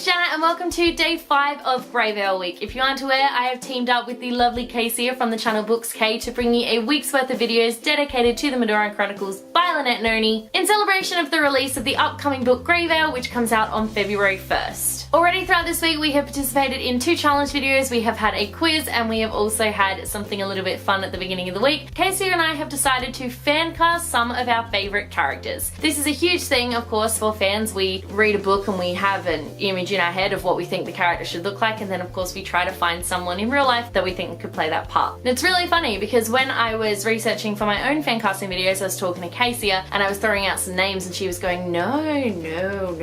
it's Janet and welcome to day 5 of Grey Veil Week. If you aren't aware, I have teamed up with the lovely Casey from the channel Books K to bring you a week's worth of videos dedicated to the Madoran Chronicles by Lynette Noni in celebration of the release of the upcoming book Grey Veil, which comes out on February 1st. Already throughout this week we have participated in 2 challenge videos, we have had a quiz, and we have also had something a little bit fun at the beginning of the week. Casey and I have decided to fan cast some of our favourite characters. This is a huge thing, of course, for fans. We read a book and we have an image in our head of what we think the character should look like, and then of course we try to find someone in real life that we think could play that part. And it's really funny because when I was researching for my own fan casting videos, I was talking to Casey and I was throwing out some names and she was going, no,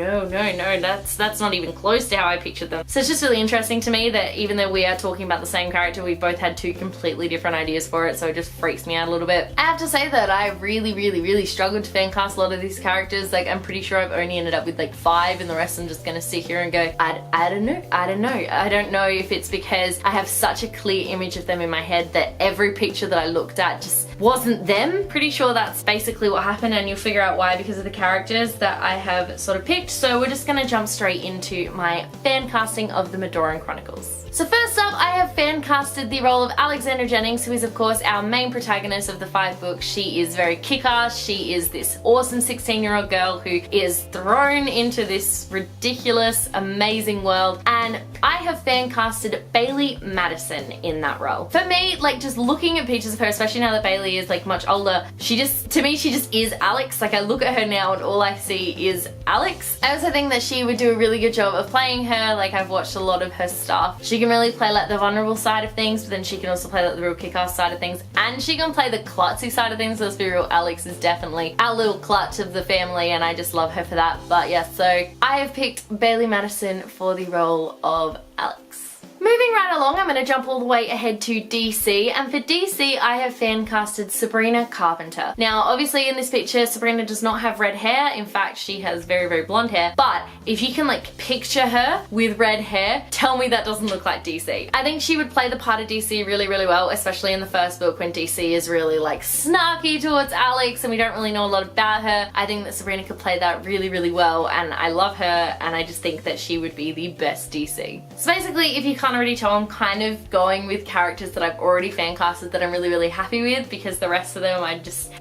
that's not even close to how I pictured them. So it's just really interesting to me that even though we are talking about the same character, we've both had 2 completely different ideas for it, so it just freaks me out a little bit. I have to say that I really struggled to fan cast a lot of these characters. Like, I'm pretty sure I've only ended up with like 5 and the rest I'm just gonna sit here and go, I don't know. I don't know if it's because I have such a clear image of them in my head that every picture that I looked at just wasn't them. Pretty sure that's basically what happened, and you'll figure out why because of the characters that I have sort of picked. So we're just gonna jump straight into my fan casting of the Madoran Chronicles. So first up, I have fan casted the role of Alexandra Jennings, who is of course our main protagonist of the 5 books. She is very kick-ass. She is this awesome 16-year-old girl who is thrown into this ridiculous, amazing world, and I have fan casted Bailey Madison in that role. For me, like, just looking at pictures of her, especially now that Bailey is like much older, to me she just is Alex. Like, I look at her now and all I see is Alex. I also think that she would do a really good job of playing her. Like, I've watched a lot of her stuff. She can really play like the vulnerable side of things, but then she can also play like the real kick-ass side of things, and she can play the klutzy side of things. Let's be real, Alex is definitely our little klutz of the family and I just love her for that. But yeah, so I have picked Bailey Madison for the role of Alex. Moving right along, I'm going to jump all the way ahead to DC, and for DC I have fan casted Sabrina Carpenter. Now obviously in this picture Sabrina does not have red hair. In fact, she has very blonde hair, but if you can like picture her with red hair, tell me that doesn't look like DC. I think she would play the part of DC really well, especially in the first book when DC is really like snarky towards Alex and we don't really know a lot about her. I think that Sabrina could play that really well, and I love her, and I just think that she would be the best DC. So basically, if you can't already tell, I'm kind of going with characters that I've already fan casted that I'm really happy with, because the rest of them I'm just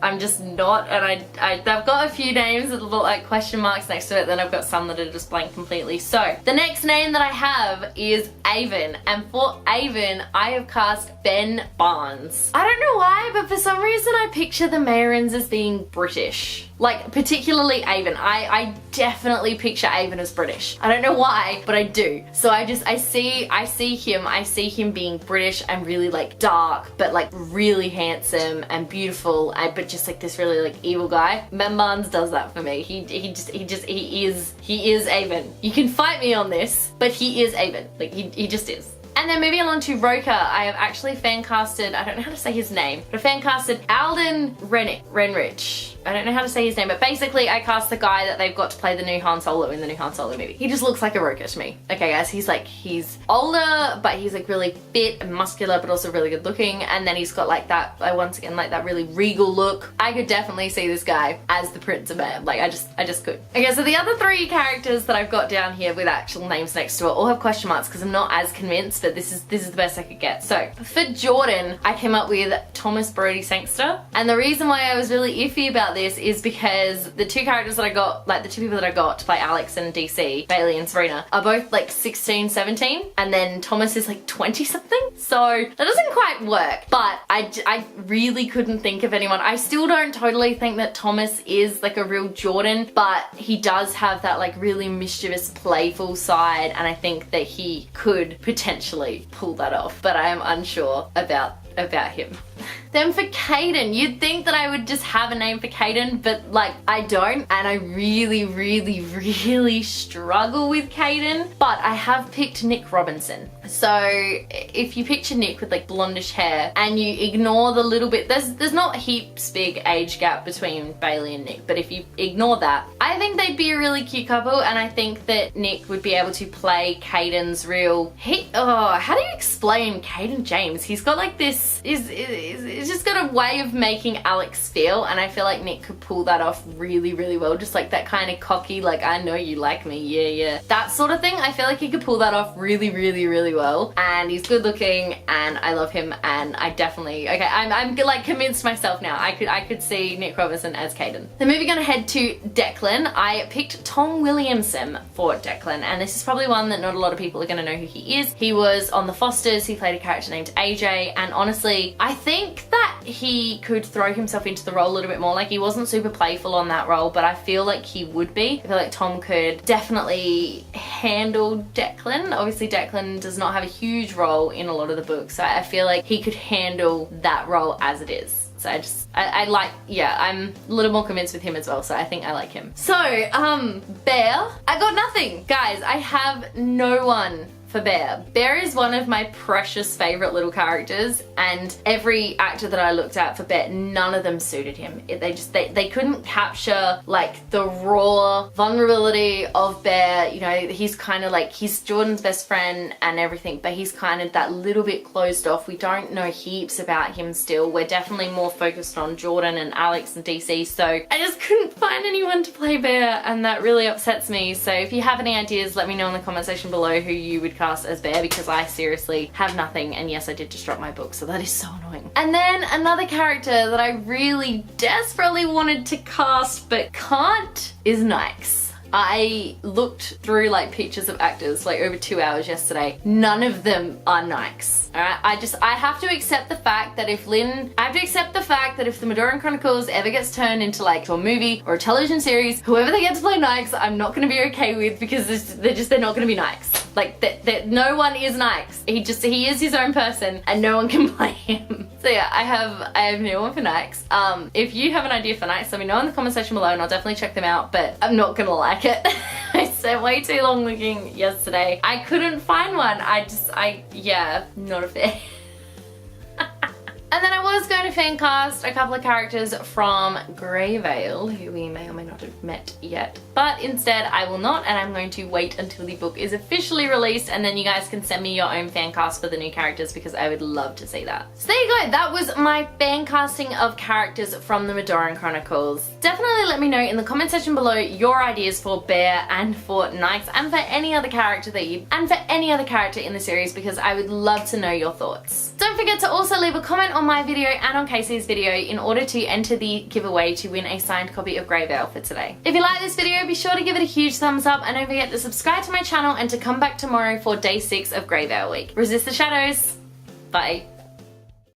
not, and I've got a few names that look like question marks next to it, then I've got some that are just blank completely. So the next name that I have is Avon, and for Avon I have cast Ben Barnes. I don't know why, but for some reason I picture the Mayorins as being British. Like, particularly Avon. I definitely picture Avon as British. I don't know why, but I do. So I see him being British and really like dark, but like really handsome and beautiful, but just like this really like evil guy. Ben Barnes does that for me. He is Avon. You can fight me on this, but he is Avon. Like, he just is. And then moving along to Roker, I have actually fan casted, I don't know how to say his name, but I fan casted Alden Renrich. I don't know how to say his name, but basically I cast the guy that they've got to play the new Han Solo in the new Han Solo movie. He just looks like a Roker to me. Okay guys, he's older, but he's like really fit and muscular, but also really good looking, and then he's got like that, once again, like that really regal look. I could definitely see this guy as the Prince of Bam. Like, I just could. Okay, so the other 3 characters that I've got down here with actual names next to it all have question marks because I'm not as convinced, but this is the best I could get. So for Jordan, I came up with Thomas Brodie Sangster, and the reason why I was really iffy about this is because the 2 characters that I got, like the 2 people that I got to play Alex and DC, Bailey and Sabrina, are both like 16, 17, and then Thomas is like 20 something. So that doesn't quite work, but I really couldn't think of anyone. I still don't totally think that Thomas is like a real Jordan, but he does have that like really mischievous, playful side, and I think that he could potentially pull that off, but I am unsure about him. Then for Caden, you'd think that I would just have a name for Caden, but like I don't, and I really struggle with Caden, but I have picked Nick Robinson. So if you picture Nick with like blondish hair and you ignore the little bit, there's not heaps big age gap between Bailey and Nick, but if you ignore that, I think they'd be a really cute couple, and I think that Nick would be able to play Caden's real, how do you explain Caden James? He's got like this, it's just got a way of making Alex feel, and I feel like Nick could pull that off really, really well. Just like that kind of cocky, like, I know you like me, yeah. That sort of thing. I feel like he could pull that off really, really, really well. And he's good looking, and I love him, and I definitely, okay, I'm like convinced myself now. I could see Nick Robinson as Caden. Then moving on ahead to Declan, I picked Tom Williamson for Declan, and this is probably one that not a lot of people are going to know who he is. He was on The Fosters, he played a character named AJ, and honestly, I think that he could throw himself into the role a little bit more. Like, he wasn't super playful on that role, but I feel like he would be. I feel like Tom could definitely handle Declan. Obviously, Declan does not have a huge role in a lot of the books, so I feel like he could handle that role as it is. So I like, yeah, I'm a little more convinced with him as well, so I think I like him. So, Bear, I got nothing. Guys, I have no one for Bear. Bear is one of my precious favorite little characters, and every actor that I looked at for Bear, none of them suited him. They couldn't capture like the raw vulnerability of Bear. You know, he's kind of like, he's Jordan's best friend and everything, but he's kind of that little bit closed off. We don't know heaps about him still. We're definitely more focused on Jordan and Alex and DC, so I just couldn't find anyone to play Bear, and that really upsets me. So if you have any ideas, let me know in the comment section below who you would cast as Bear, because I seriously have nothing, and yes, I did just drop my book, so that is so annoying. And then another character that I really desperately wanted to cast but can't is Nyx. I looked through like pictures of actors like over 2 hours yesterday. None of them are Nyx. Alright, I have to accept the fact that if the Madoran Chronicles ever gets turned into like a movie or a television series, whoever they get to play Nyx, I'm not gonna be okay with, because they're not gonna be Nyx. Like, that no one is Nyx. He is his own person, and no one can play him. So yeah, I have no one for Nyx. If you have an idea for Nyx, let me know in the comment section below, and I'll definitely check them out, but I'm not gonna like it. I spent way too long looking yesterday. I couldn't find one. Yeah, not a fan. And then I was going to fan cast a couple of characters from Greyvale, who we may or may not have met yet. But instead I will not, and I'm going to wait until the book is officially released, and then you guys can send me your own fan cast for the new characters, because I would love to see that. So there you go, that was my fan casting of characters from the Madoran Chronicles. Definitely let me know in the comment section below your ideas for Bear and for Nyx, and for any other character in the series, because I would love to know your thoughts. Don't forget to also leave a comment on my video and on Casey's video in order to enter the giveaway to win a signed copy of Greyvale for today. If you like this video, be sure to give it a huge thumbs up, and don't forget to subscribe to my channel and to come back tomorrow for day 6 of Greyvale week. Resist the shadows. Bye.